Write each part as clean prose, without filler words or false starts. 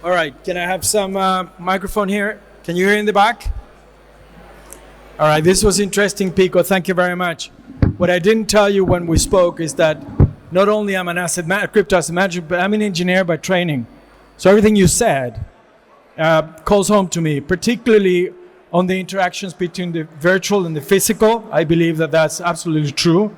All right, can I have some microphone here? Can you hear in the back? All right, this was interesting, Pico. Thank you very much. What I didn't tell you when we spoke is that not only I'm an crypto asset manager, but I'm an engineer by training. So everything you said calls home to me, particularly on the interactions between the virtual and the physical. I believe that that's absolutely true.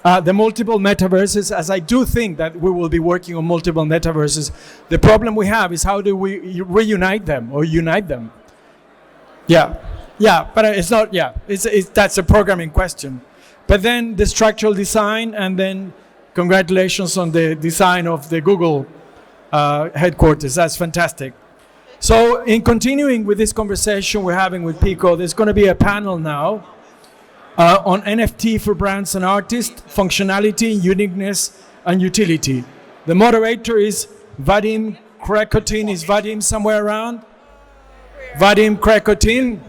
The multiple metaverses, as I do think that we will be working on multiple metaverses, the problem we have is how do we reunite them or unite them? Yeah, but it's not, that's a programming question. But then the structural design, and then congratulations on the design of the Google headquarters. That's fantastic. So in continuing with this conversation we're having with Pico, there's going to be a panel now on NFT for brands and artists, functionality, uniqueness, and utility. The moderator is Vadim Krekotin. Is Vadim somewhere around? Vadim Krekotin?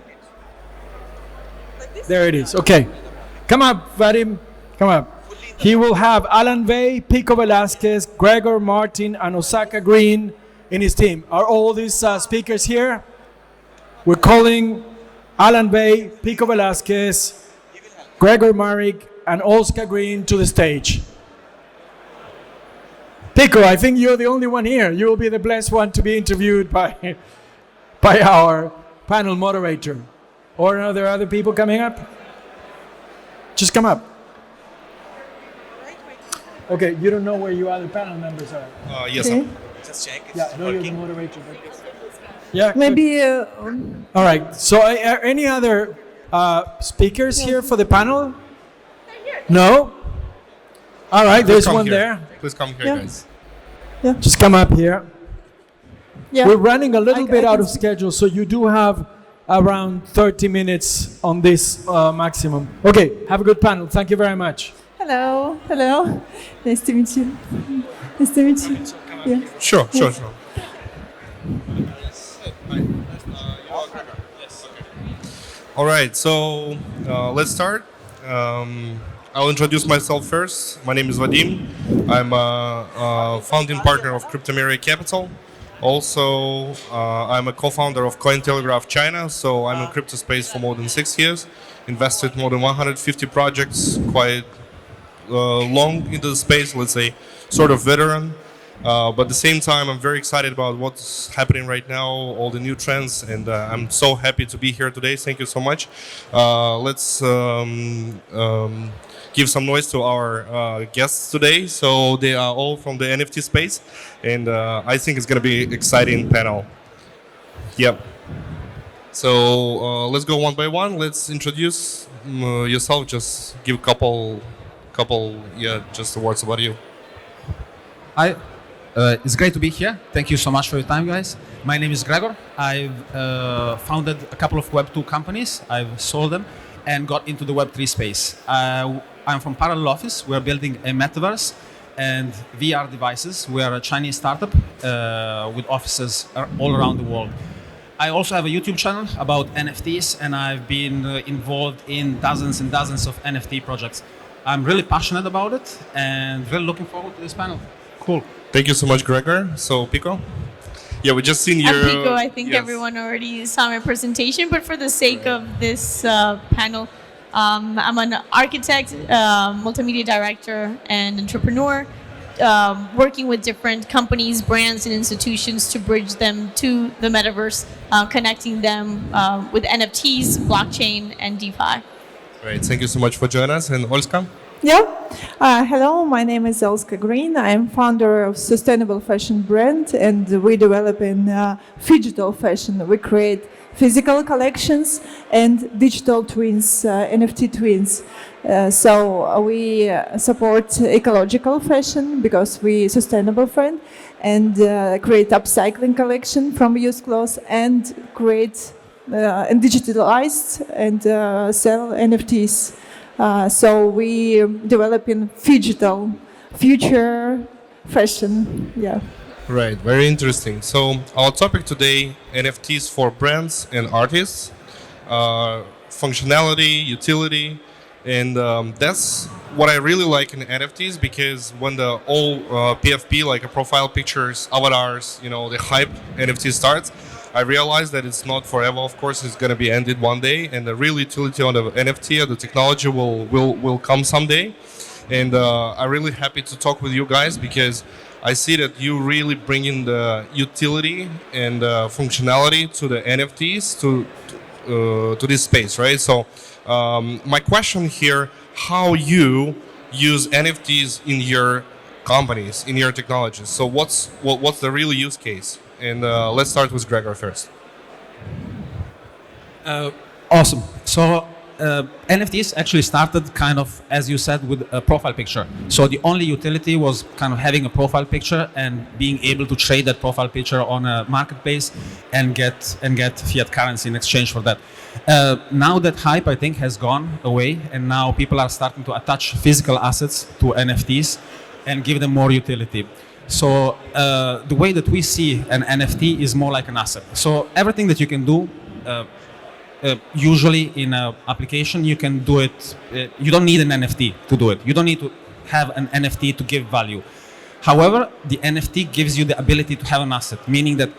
There it is. Okay. Come up, Vadim. Come up. He will have Alan Vey, Pico Velasquez, Gregor Martin, and Osaka Green in his team. Are all these speakers here? We're calling Alan Vey, Pico Velasquez, Gregor Marek, and Oscar Green to the stage. Pico, I think you're the only one here. You will be the blessed one to be interviewed by our panel moderator. Or are there other people coming up? Just come up. Okay, you don't know where your other panel members are. Yes, Okay. just check. Yeah, I know you're the moderator. Yeah. Maybe All right. So, are any other speakers here for the panel? No. All right. There's one there. Please come here, Yeah. guys. Just come up here. yeah. We're running a little I bit out can of schedule, so you do have around 30 minutes on this maximum. Okay. Have a good panel. Thank you very much. Hello. Nice to meet you. Nice to meet you. Yeah. Sure. All right, so let's start. I'll introduce myself first. My name is Vadim. I'm a founding partner of Cryptomeria Capital. Also, I'm a co-founder of Cointelegraph China, so I'm in crypto space for more than 6 years. Invested more than 150 projects, quite long into the space, let's say, sort of veteran. But at the same time, I'm very excited about what's happening right now, all the new trends, and I'm so happy to be here today. Thank you so much. Let's give some noise to our guests today. So they are all from the NFT space, and I think it's going to be an exciting panel. Yep. So let's go one by one. Let's introduce yourself. Just give a couple, just words about you. Hi, it's great to be here. Thank you so much for your time, guys. My name is Gregor. I've founded a couple of Web2 companies. I've sold them and got into the Web3 space. I'm from Parallel Office. We're building a metaverse and VR devices. We are a Chinese startup with offices all around the world. I also have a YouTube channel about NFTs, and I've been involved in dozens and dozens of NFT projects. I'm really passionate about it and really looking forward to this panel. Cool. Thank you so much, Gregor. So, Pico? Yeah, we just seen your... I'm Pico. I think yes. everyone already saw my presentation, but for the sake of this panel, I'm an architect, multimedia director, and entrepreneur, working with different companies, brands, and institutions to bridge them to the metaverse, connecting them with NFTs, blockchain, and DeFi. Great. Thank you so much for joining us. And Olska? Yeah. Hello, my name is Oscar Green. I'm founder of sustainable fashion brand, and we develop in digital fashion. We create physical collections and digital twins, NFT twins. So we support ecological fashion because we sustainable friend, and create upcycling collection from used clothes, and create and digitalize and sell NFTs. So we develop in digital future fashion. Yeah. Right, very interesting. So our topic today, NFTs for brands and artists, functionality, utility, And that's what I really like in NFTs, because when the all PFP, like a profile pictures, avatars, the hype NFT starts, I realized that it's not forever. Of course, it's going to be ended one day, and the real utility on the NFT or the technology will come someday. And I'm really happy to talk with you guys, because I see that you really bring in the utility and functionality to the NFTs to this space, right? So my question here: how you use NFTs in your companies, in your technologies? So what's the real use case? And let's start with Gregor first. Awesome. So NFTs actually started kind of, as you said, with a profile picture. So the only utility was kind of having a profile picture and being able to trade that profile picture on a marketplace and get fiat currency in exchange for that. Now that hype, I think, has gone away, and now people are starting to attach physical assets to NFTs and give them more utility. So the way that we see an NFT is more like an asset. So everything that you can do, usually in an application, you can do it. You don't need an NFT to do it. You don't need to have an NFT to give value. However, the NFT gives you the ability to have an asset, meaning that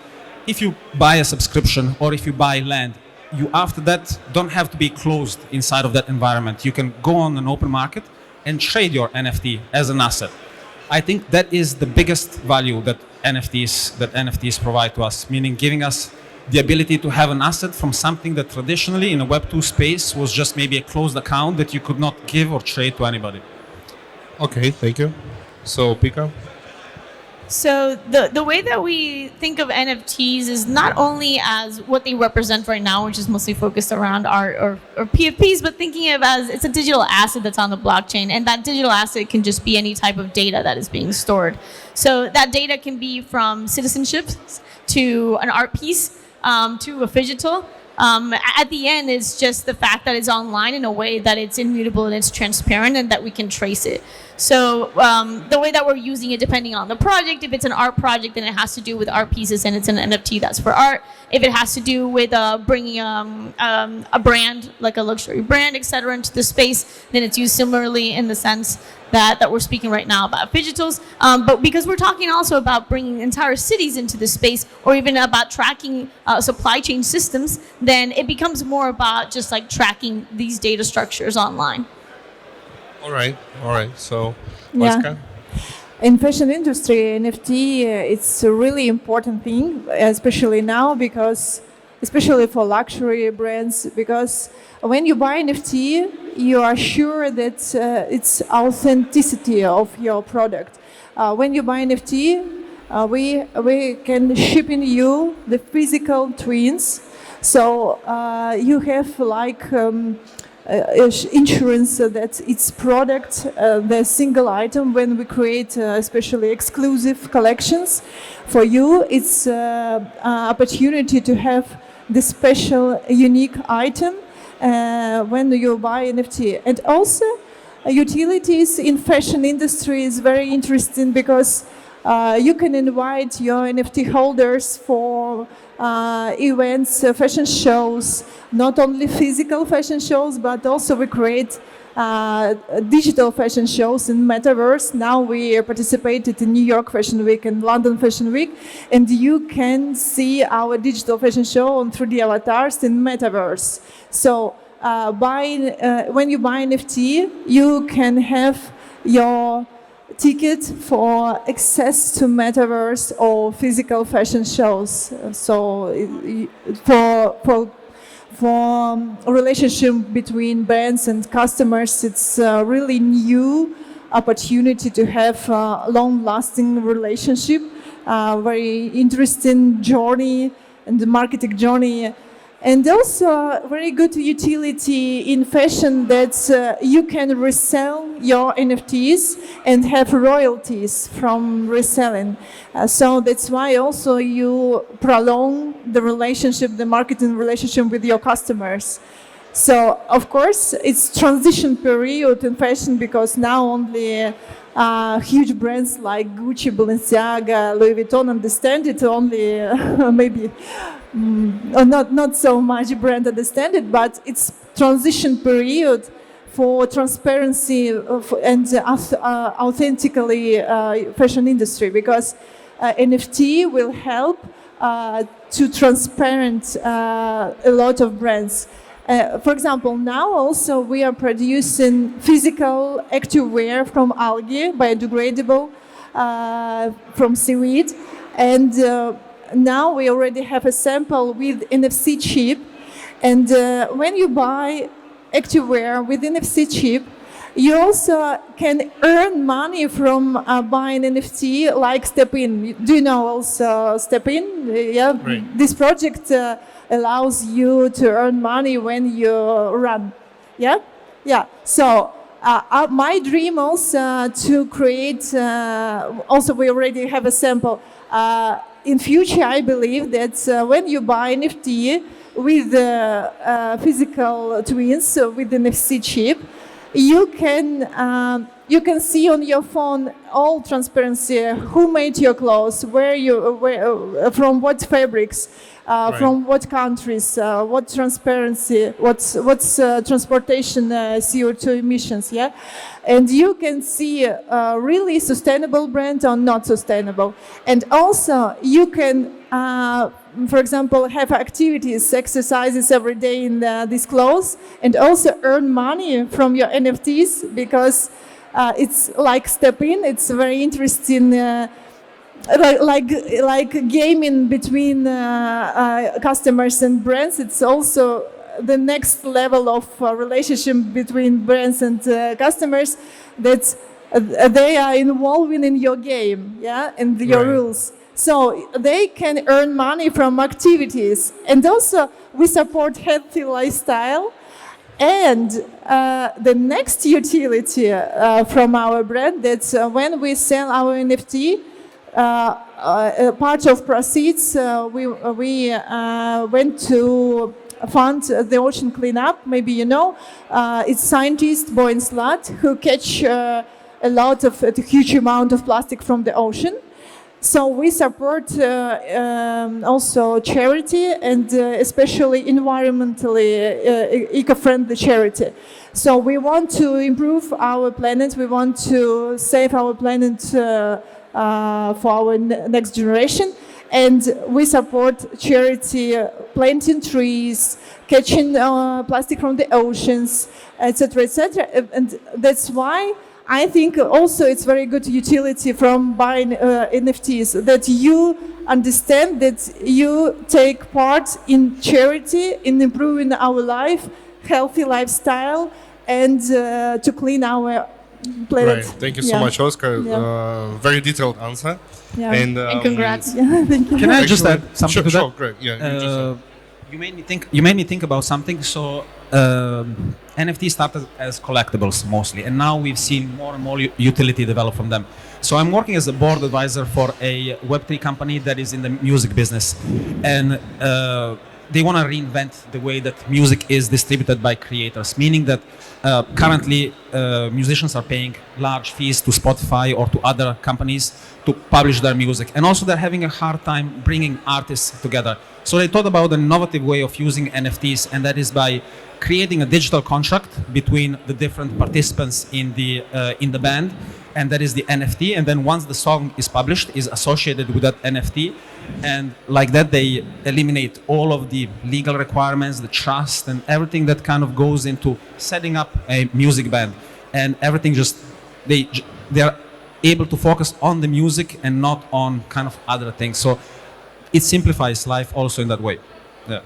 if you buy a subscription or if you buy land, you after that don't have to be closed inside of that environment. You can go on an open market and trade your NFT as an asset. I think that is the biggest value that NFTs provide to us, meaning giving us the ability to have an asset from something that traditionally in a Web2 space was just maybe a closed account that you could not give or trade to anybody. Okay, thank you. So, Pika? So the way that we think of NFTs is not only as what they represent right now, which is mostly focused around art or PFPs, but thinking of as it's a digital asset that's on the blockchain, and that digital asset can just be any type of data that is being stored. So that data can be from citizenship to an art piece to a phygital. At the end, it's just the fact that it's online in a way that it's immutable and it's transparent and that we can trace it. So the way that we're using it, depending on the project, if it's an art project, then it has to do with art pieces and it's an NFT that's for art. If it has to do with bringing a brand, like a luxury brand, etc., into the space, then it's used similarly in the sense that we're speaking right now about digitals. But because we're talking also about bringing entire cities into the space, or even about tracking supply chain systems, then it becomes more about just like tracking these data structures online. All right. So, Yeah. Oskar? In fashion industry, NFT, it's a really important thing, especially now, because especially for luxury brands, because when you buy NFT, you are sure that it's authenticity of your product. When you buy NFT, we can ship in you the physical twins, so you have like insurance that its product, the single item. When we create especially exclusive collections for you, it's opportunity to have the special unique item when you buy NFT. And also utilities in fashion industry is very interesting, because you can invite your NFT holders for events, fashion shows, not only physical fashion shows, but also we create digital fashion shows in Metaverse. Now we participated in New York Fashion Week and London Fashion Week, and you can see our digital fashion show on 3D avatars in Metaverse. So when you buy NFT, you can have your ticket for access to Metaverse or physical fashion shows. So for relationship between brands and customers, it's a really new opportunity to have a long-lasting relationship, very interesting journey and the marketing journey. And also very good utility in fashion that you can resell your NFTs and have royalties from reselling. So that's why also you prolong the relationship, the marketing relationship with your customers. So of course it's transition period in fashion, because now only huge brands like Gucci, Balenciaga, Louis Vuitton understand it. Only maybe not so much brand understand it, but it's transition period for transparency and authentically fashion industry, because NFT will help to transparent a lot of brands. For example, now also we are producing physical activewear from algae, biodegradable, from seaweed, and now we already have a sample with NFC chip. And when you buy activewear with NFC chip, you also can earn money from buying NFT, like Step In. Do you know also Step In? Yeah, Right. this project allows you to earn money when you run. Yeah, yeah. So my dream also to create. Also, we already have a sample. In future, I believe that when you buy NFT with physical twins with an NFC chip, you can see on your phone all transparency: who made your clothes, from what fabrics, from what countries, what transparency, what's transportation CO2 emissions, yeah, and you can see a really sustainable brand or not sustainable, and also you can. For example, have activities, exercises every day in these clothes, and also earn money from your NFTs, because it's like Step In. It's very interesting, like gaming between customers and brands. It's also the next level of relationship between brands and customers, that they are involving in your game, yeah, and your Right. rules. So they can earn money from activities, and also we support healthy lifestyle. And the next utility from our brand, that's when we sell our NFT, part of proceeds we went to fund the ocean cleanup. Maybe you know, it's scientist Boy Slat who catch a huge amount of plastic from the ocean. So we support also charity, and especially environmentally eco-friendly charity. So we want to improve our planet. We want to save our planet for our next generation. And we support charity, planting trees, catching plastic from the oceans, etc., etc. And that's why I think also it's very good utility from buying NFTs, that you understand that you take part in charity, in improving our life, healthy lifestyle, and to clean our planet. Right. Thank you so Yeah. much, Oscar. Yeah. Very detailed answer. Yeah. And And congrats. Yeah, thank you. Can I just add something sure, to that? Sure, great. Yeah. you just said. You made me think about something. So NFT started as collectibles mostly, and now we've seen more and more utility develop from them. So I'm working as a board advisor for a Web3 company that is in the music business, and they want to reinvent the way that music is distributed by creators, meaning that currently musicians are paying large fees to Spotify or to other companies to publish their music, and also they're having a hard time bringing artists together. So they thought about an innovative way of using NFTs, and that is by creating a digital contract between the different participants in the band, and that is the NFT. And then once the song is published, is associated with that NFT, and like that they eliminate all of the legal requirements, the trust, and everything that kind of goes into setting up a music band, and everything just they are able to focus on the music and not on kind of other things. So it simplifies life also in that way. Yeah.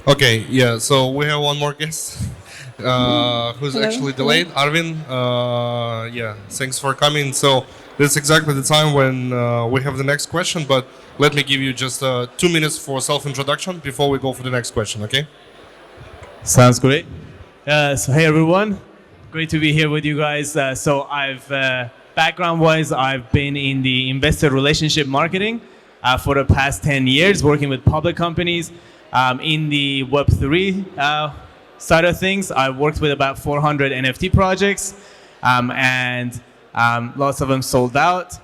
Okay, yeah, so we have one more guest who's Hello. actually delayed. Arvin, yeah, thanks for coming. So this is exactly the time when we have the next question, but let me give you just 2 minutes for self-introduction before we go for the next question, okay? Sounds great. So hey everyone, great to be here with you guys. So background-wise, I've been in the investor relationship marketing for the past 10 years, working with public companies. In the Web3 side of things, I've worked with about 400 NFT projects, and lots of them sold out.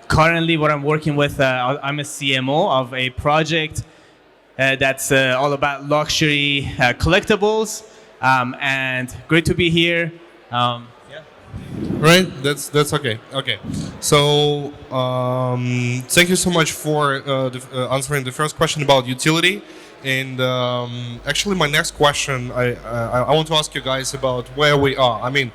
Currently what I'm working with, I'm a CMO of a project that's all about luxury collectibles. And great to be here. Right, that's okay. Okay, so thank you so much for answering the first question about utility. And actually, my next question, I want to ask you guys about where we are. I mean,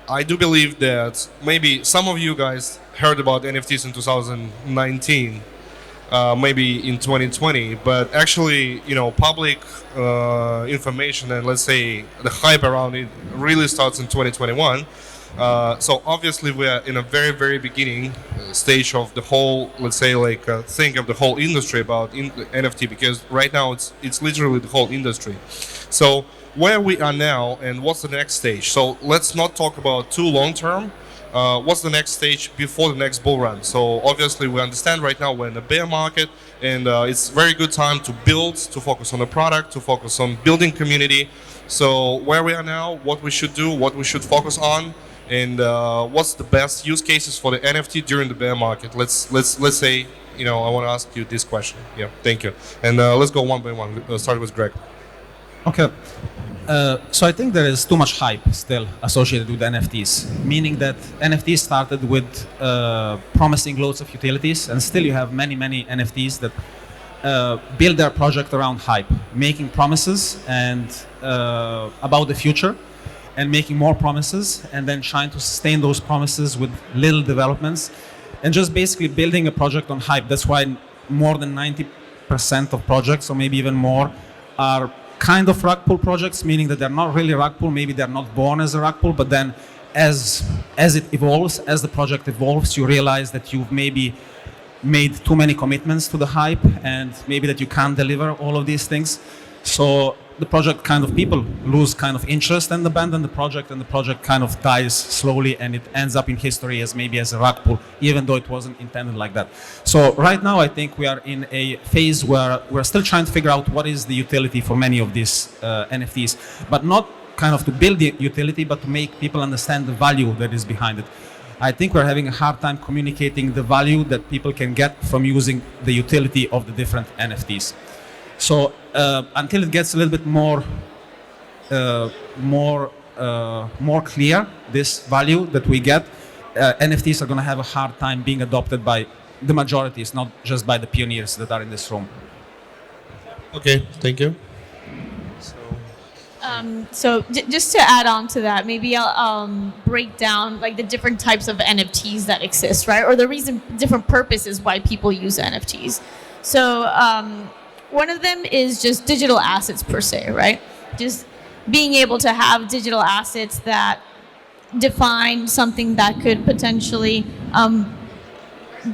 I do believe that maybe some of you guys heard about NFTs in 2019, maybe in 2020, but actually, public information and let's say the hype around it really starts in 2021. So obviously we are in a very, very beginning stage of the whole, let's say, think of the whole industry about NFT, because right now it's literally the whole industry. So where we are now and what's the next stage? So let's not talk about too long term. What's the next stage before the next bull run? So obviously we understand right now we're in a bear market, and it's very good time to build, to focus on the product, to focus on building community. So where we are now, what we should do, what we should focus on, and what's the best use cases for the NFT during the bear market? Let's say, I want to ask you this question. Yeah, thank you. And let's go one by one. Start with Greg. Okay. So I think there is too much hype still associated with NFTs, meaning that NFTs started with promising loads of utilities, and still you have many NFTs that build their project around hype, making promises and about the future, and making more promises, and then trying to sustain those promises with little developments, and just basically building a project on hype. That's why more than 90% of projects, or maybe even more, are kind of rug pull projects, meaning that they're not really rug pull, maybe they're not born as a rug pull, but then as it evolves, as the project evolves, you realize that you've maybe made too many commitments to the hype, and maybe that you can't deliver all of these things. So the project people lose kind of interest and abandon the project, and the project kind of dies slowly, and it ends up in history as maybe as a rug pull, even though it wasn't intended like that. So right now I think we are in a phase where we're still trying to figure out what is the utility for many of these NFTs, but not kind of to build the utility, but to make people understand the value that is behind it. I think we're having a hard time communicating the value that people can get from using the utility of the different NFTs. So until it gets a little bit more clear, this value that we get, NFTs are going to have a hard time being adopted by the majorities, not just by the pioneers that are in this room. Okay, thank you. So just to add on to that, maybe I'll break down the different types of NFTs that exist, right? Or the different purposes why people use NFTs. So one of them is just digital assets per se, right? Just being able to have digital assets that define something that could potentially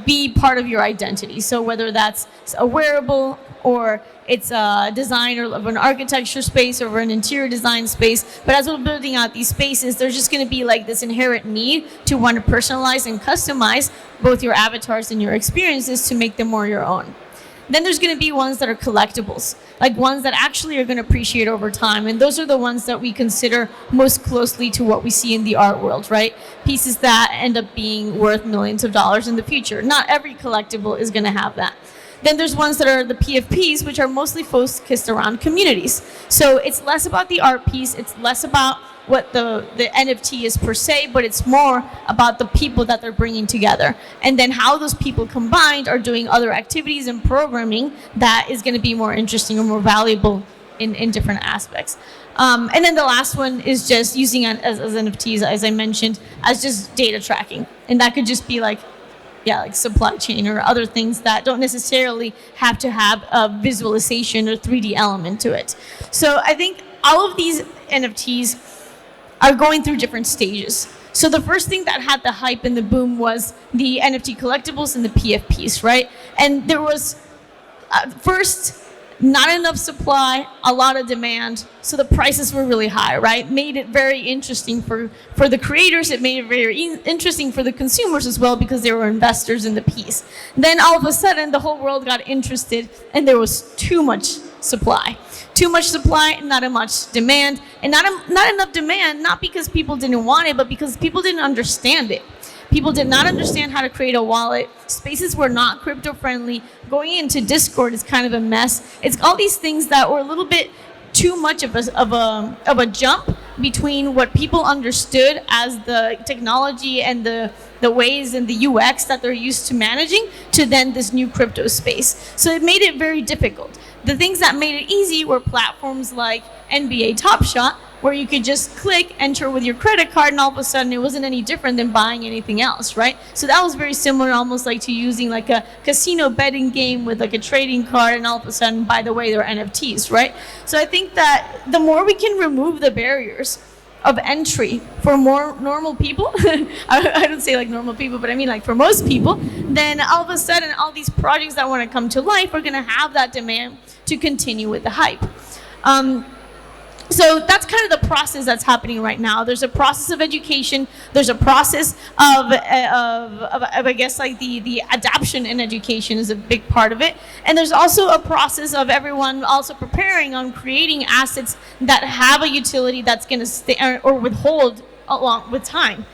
be part of your identity. So whether that's a wearable, or it's a design of an architecture space or an interior design space. But as we're building out these spaces, there's just going to be this inherent need to want to personalize and customize both your avatars and your experiences to make them more your own. Then there's going to be ones that are collectibles, ones that actually are going to appreciate over time. And those are the ones that we consider most closely to what we see in the art world, right? Pieces that end up being worth millions of dollars in the future. Not every collectible is going to have that. Then there's ones that are the PFPs, which are mostly focused around communities. So it's less about the art piece, it's less about what the NFT is per se, but it's more about the people that they're bringing together. And then how those people combined are doing other activities and programming that is going to be more interesting or more valuable in different aspects. And then the last one is just using as NFTs, as I mentioned, as just data tracking. And that could just be supply chain or other things that don't necessarily have to have a visualization or 3D element to it. So I think all of these NFTs are going through different stages. So the first thing that had the hype and the boom was the NFT collectibles and the PFPs, right? And there was first not enough supply, a lot of demand, so the prices were really high, right? Made it very interesting for the creators. It made it very interesting for the consumers as well, because they were investors in the piece. Then all of a sudden, the whole world got interested, and there was too much supply. Too much supply, not enough demand, and not enough demand, not because people didn't want it, but because people didn't understand it. People did not understand how to create a wallet. Spaces were not crypto friendly. Going into Discord is kind of a mess. It's all these things that were a little bit too much of a jump between what people understood as the technology and the ways and the UX that they're used to managing to then this new crypto space. So it made it very difficult. The things that made it easy were platforms like NBA Top Shot, where you could just click, enter with your credit card, and all of a sudden it wasn't any different than buying anything else, right? So that was very similar, almost like to using like a casino betting game with like a trading card, and all of a sudden, by the way, they're NFTs, right? So I think that the more we can remove the barriers of entry for more normal people, I don't say like normal people, but I mean like for most people, then all of a sudden all these projects that want to come to life are going to have that demand to continue with the hype. So that's kind of the process that's happening right now. There's a process of education. There's a process of I guess like the adoption in education is a big part of it. And there's also a process of everyone also preparing on creating assets that have a utility that's going to stay or withhold along with time.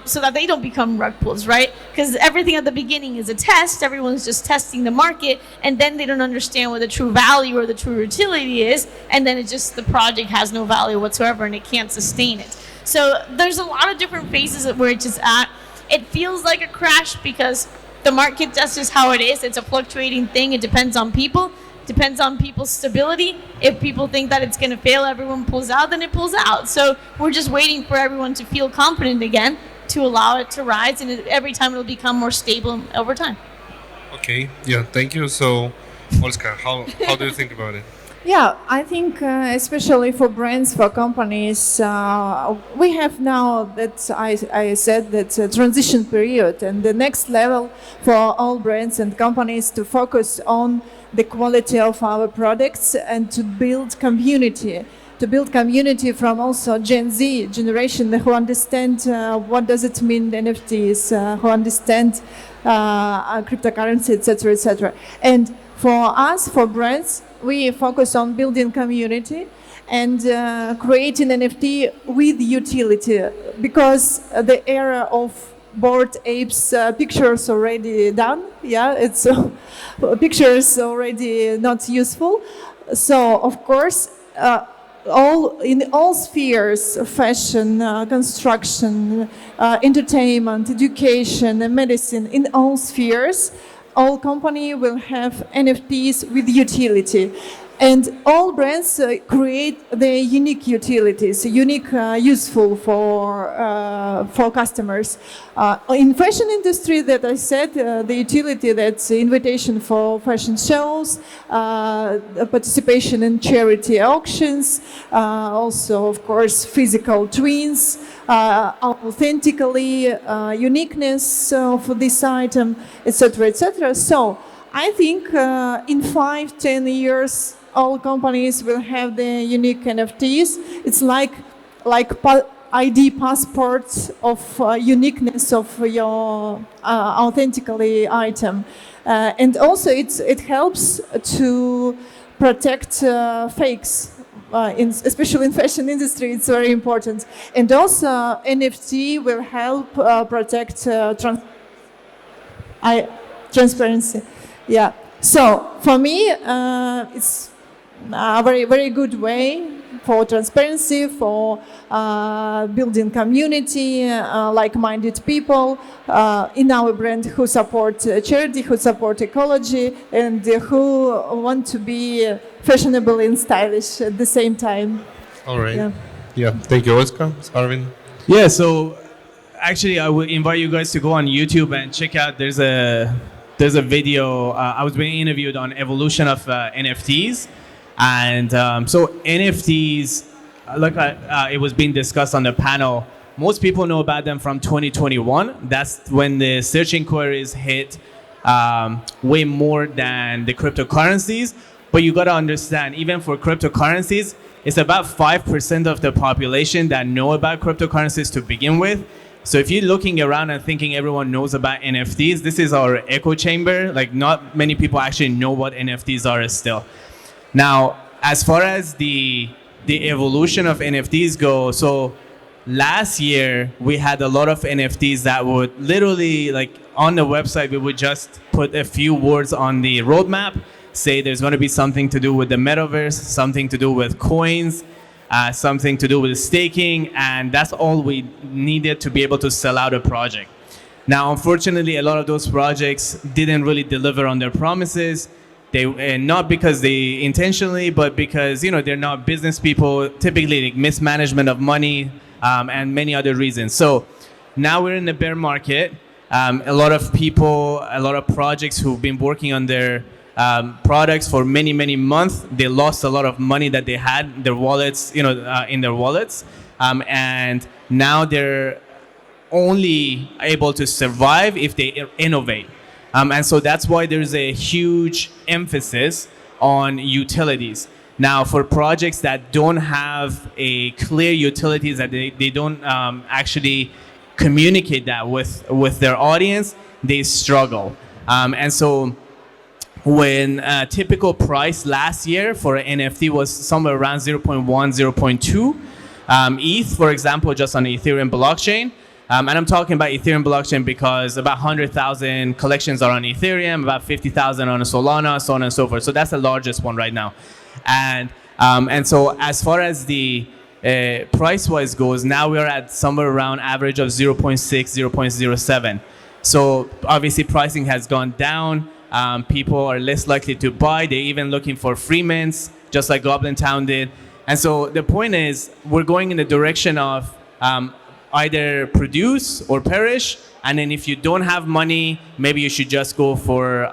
So that they don't become rug pulls, right? Because everything at the beginning is a test. Everyone's just testing the market, and then they don't understand what the true value or the true utility is, and then it's just the project has no value whatsoever, and it can't sustain it. So there's a lot of different phases where it's just at. It feels like a crash because the market, that's just how it is. It's a fluctuating thing. It depends on people. Depends on people's stability. If people think that it's going to fail, everyone pulls out, then it pulls out. So we're just waiting for everyone to feel confident again to allow it to rise, and every time it'll become more stable over time. Okay, yeah, thank you. So, Olska, how do you think about it? Yeah, I think especially for brands, for companies, we have now that I said that transition period, and the next level for all brands and companies to focus on the quality of our products and to build community. To build community from also Gen Z generation who understand what does it mean NFTs, who understand cryptocurrency, etc., etc. And for us, for brands, we focus on building community and creating NFT with utility, because the era of bored apes pictures already done. Yeah, it's pictures already not useful. So of course, in all spheres, fashion, construction, entertainment, education, and medicine, in all spheres, all company will have NFTs with utility. And all brands create their unique utilities, unique, useful for customers. In fashion industry, that I said, the utility, that's invitation for fashion shows, participation in charity auctions, also, of course, physical twins, authentically, uniqueness for this item, etc., etc. So I think in 5-10 years, all companies will have the unique NFTs. It's like ID passports of uniqueness of your authentically item. And also it helps to protect fakes. Especially in fashion industry, it's very important. And also NFT will help protect transparency. Yeah. So for me, it's a very, very good way for transparency, for building community, like-minded people in our brand who support charity, who support ecology, and who want to be fashionable and stylish at the same time. All right. Yeah. Thank you, Olska. Arvin. Yeah, so actually I would invite you guys to go on YouTube and check out, there's a video, I was being interviewed on evolution of NFTs. And so NFTs, like it was being discussed on the panel, most people know about them from 2021. That's when the search inquiries hit way more than the cryptocurrencies. But you got to understand, even for cryptocurrencies, it's about 5% of the population that know about cryptocurrencies to begin with. So if you're looking around and thinking everyone knows about NFTs, this is our echo chamber. Like, not many people actually know what NFTs are still. Now, as far as the evolution of NFTs go, so last year we had a lot of NFTs that would literally, like on the website, we would just put a few words on the roadmap, say there's going to be something to do with the metaverse, something to do with coins, something to do with staking, and that's all we needed to be able to sell out a project. Now, unfortunately, a lot of those projects didn't really deliver on their promises. They not because they intentionally, but because they're not business people. Typically, like mismanagement of money and many other reasons. So now we're in the bear market. A lot of people, a lot of projects who've been working on their products for many, many months, they lost a lot of money that they had in their wallets, in their wallets, and now they're only able to survive if they innovate. And so that's why there's a huge emphasis on utilities. Now, for projects that don't have a clear utilities, that they don't actually communicate that with their audience, they struggle. And so when typical price last year for an NFT was somewhere around 0.1, 0.2 ETH, for example, just on the Ethereum blockchain. And I'm talking about Ethereum blockchain because about 100,000 collections are on Ethereum, about 50,000 on Solana, so on and so forth. So that's the largest one right now. And so as far as the price-wise goes, now we're at somewhere around average of 0.6, 0.07. So obviously pricing has gone down. People are less likely to buy. They're even looking for free mints, just like Goblin Town did. And so the point is, we're going in the direction of either produce or perish. And then if you don't have money, maybe you should just go for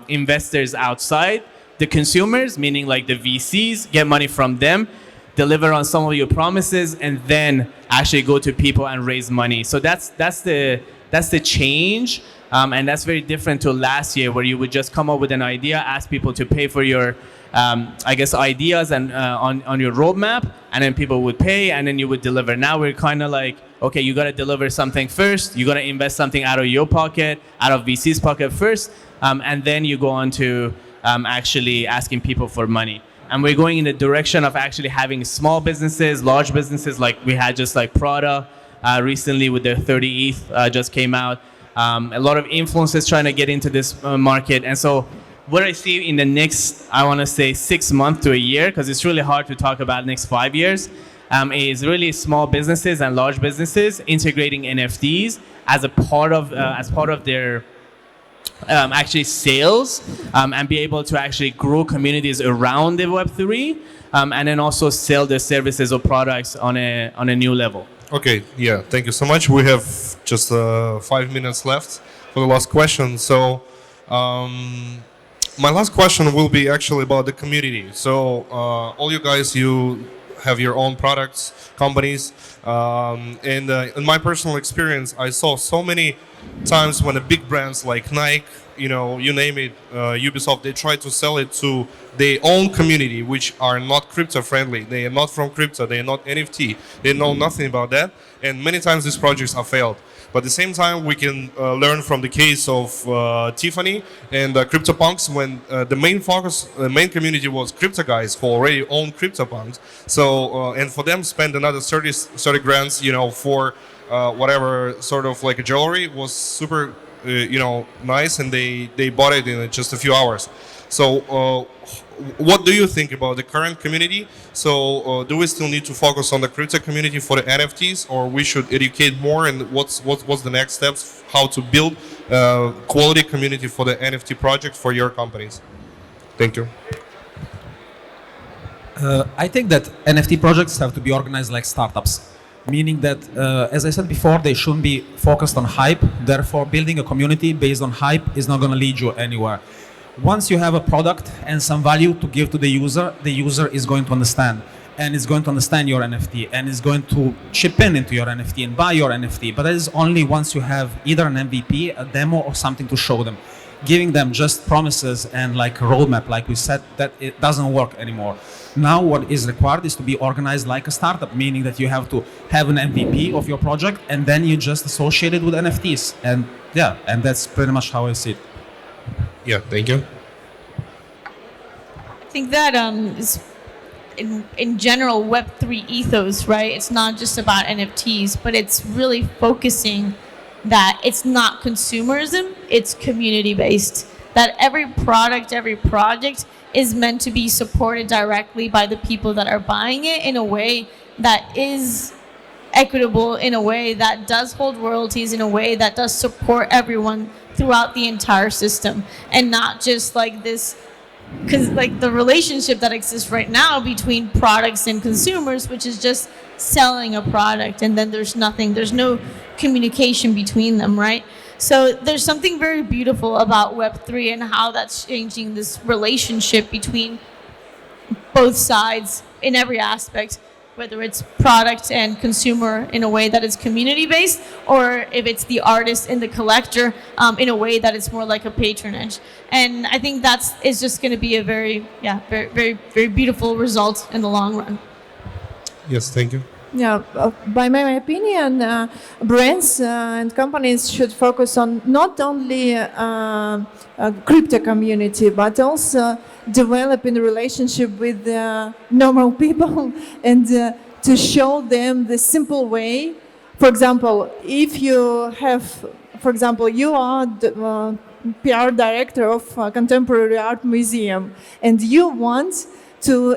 investors outside the consumers, meaning like the VCs, get money from them, deliver on some of your promises, and then actually go to people and raise money. So that's the change. And that's very different to last year, where you would just come up with an idea, ask people to pay for your, ideas and on your roadmap, and then people would pay, and then you would deliver. Now we're kind of like, okay, you got to deliver something first. You got to invest something out of your pocket, out of VC's pocket first, and then you go on to actually asking people for money. And we're going in the direction of actually having small businesses, large businesses, like we had just like Prada recently with their 30 ETH just came out. A lot of influencers trying to get into this market. And so what I see in the next, I want to say 6 months to a year, because it's really hard to talk about next 5 years, is really small businesses and large businesses integrating NFTs as a part of their actually sales, and be able to actually grow communities around the Web3, and then also sell their services or products on a new level. Okay, yeah, thank you so much. We have just 5 minutes left for the last question. So my last question will be actually about the community. So all you guys, you have your own products, companies, and in my personal experience, I saw so many times when the big brands like Nike, you name it, Ubisoft, they try to sell it to their own community, which are not crypto friendly. They are not from crypto. They are not NFT. They know nothing about that. And many times these projects are failed. But at the same time, we can learn from the case of Tiffany and CryptoPunks, when the main focus, the main community was crypto guys who already own CryptoPunks. So, and for them, spend another 30 grand, for whatever sort of like a jewelry was super, nice, and they bought it in just a few hours. So, what do you think about the current community? So, do we still need to focus on the crypto community for the NFTs, or we should educate more? And what's the next steps? How to build quality community for the NFT project for your companies? Thank you. I think that NFT projects have to be organized like startups, meaning that, as I said before, they shouldn't be focused on hype. Therefore, building a community based on hype is not going to lead you anywhere. Once you have a product and some value to give to the user is going to understand, and is going to understand your NFT, and is going to chip into your NFT and buy your NFT. But that is only once you have either an MVP, a demo, or something to show them. Giving them just promises and like a roadmap, like we said, that it doesn't work anymore. Now what is required is to be organized like a startup, meaning that you have to have an MVP of your project, and then you just associate it with NFTs. And yeah, and that's pretty much how I see it. Yeah, thank you. I think that is in general Web3 ethos, right? It's not just about NFTs, but it's really focusing that it's not consumerism, it's community based. that every product, every project is meant to be supported directly by the people that are buying it in a way that is equitable, in a way that does hold royalties, in a way that does support everyone throughout the entire system, and not just like this, because like the relationship that exists right now between products and consumers, which is just selling a product and then there's no communication between them, right? So there's something very beautiful about Web3 and how that's changing this relationship between both sides in every aspect, whether it's product and consumer in a way that is community-based, or if it's the artist and the collector in a way that is more like a patronage. And I think is just going to be a very, very beautiful result in the long run. Yes, thank you. Yeah, by my opinion, brands and companies should focus on not only crypto community, but also developing a relationship with normal people and to show them the simple way. For example, if you have, for example, you are the PR director of a contemporary art museum, and you want to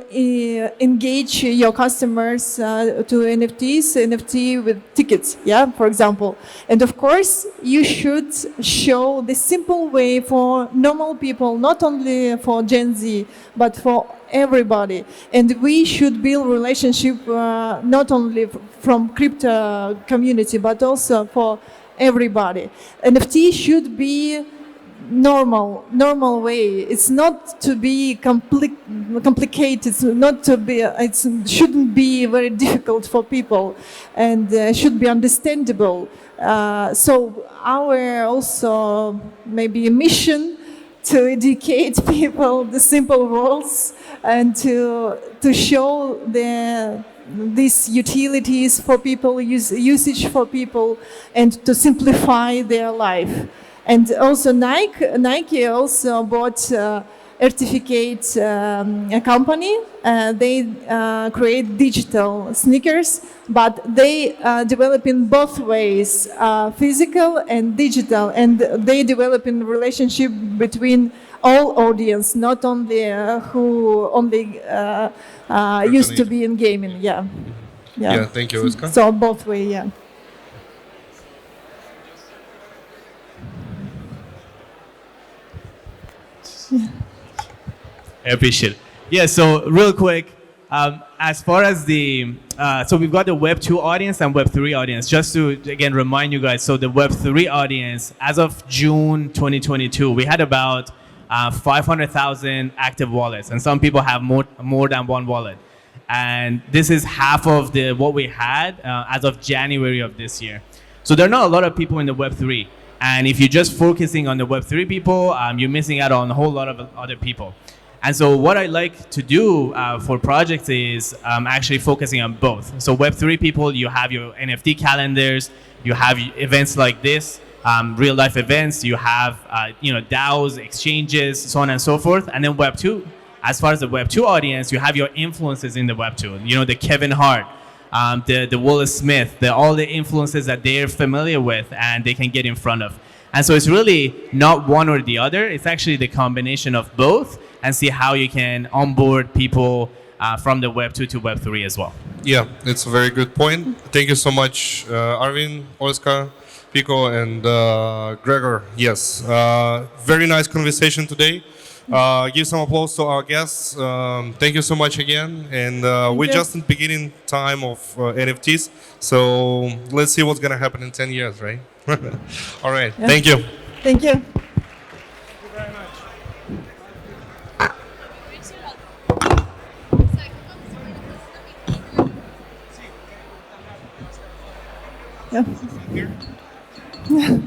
engage your customers to NFT with tickets, yeah, for example. And of course, you should show the simple way for normal people, not only for Gen Z, but for everybody. And we should build relationship not only from crypto community, but also for everybody. NFT should be normal way. It's not to be complicated. It's not to be. It shouldn't be very difficult for people, and should be understandable. So our also maybe a mission to educate people the simple rules and to show these utilities for people, usage for people, and to simplify their life. And also Nike also bought Certificate a company. They create digital sneakers, but they develop in both ways, physical and digital, and they develop in relationship between all audience, not only who only used to be in gaming. Yeah. Yeah, thank you, Iska. So both way, yeah. I appreciate it. Yeah, so real quick, as far as so we've got the Web 2 audience and Web 3 audience. Just to, again, remind you guys, so the Web 3 audience, as of June 2022, we had about 500,000 active wallets, and some people have more than one wallet. And this is half of what we had as of January of this year. So there are not a lot of people in the Web 3. And if you're just focusing on the Web 3 people, you're missing out on a whole lot of other people. And so what I like to do for projects is actually focusing on both. So Web 3 people, you have your NFT calendars, you have events like this, real life events, you have DAOs, exchanges, so on and so forth. And then Web 2, as far as the Web 2 audience, you have your influences in the Web 2. You know, the Kevin Hart, the Will Smith, all the influences that they're familiar with and they can get in front of. And so it's really not one or the other. It's actually the combination of both, and see how you can onboard people from the Web 2 to Web 3 as well. Yeah, it's a very good point. Thank you so much, Arvin, Oskar, Pico, and Gregor. Yes, very nice conversation today. Give some applause to our guests. Thank you so much again. And we're just in the beginning time of NFTs. So let's see what's going to happen in 10 years, right? All right. Yeah. Thank you. Thank you. Yeah.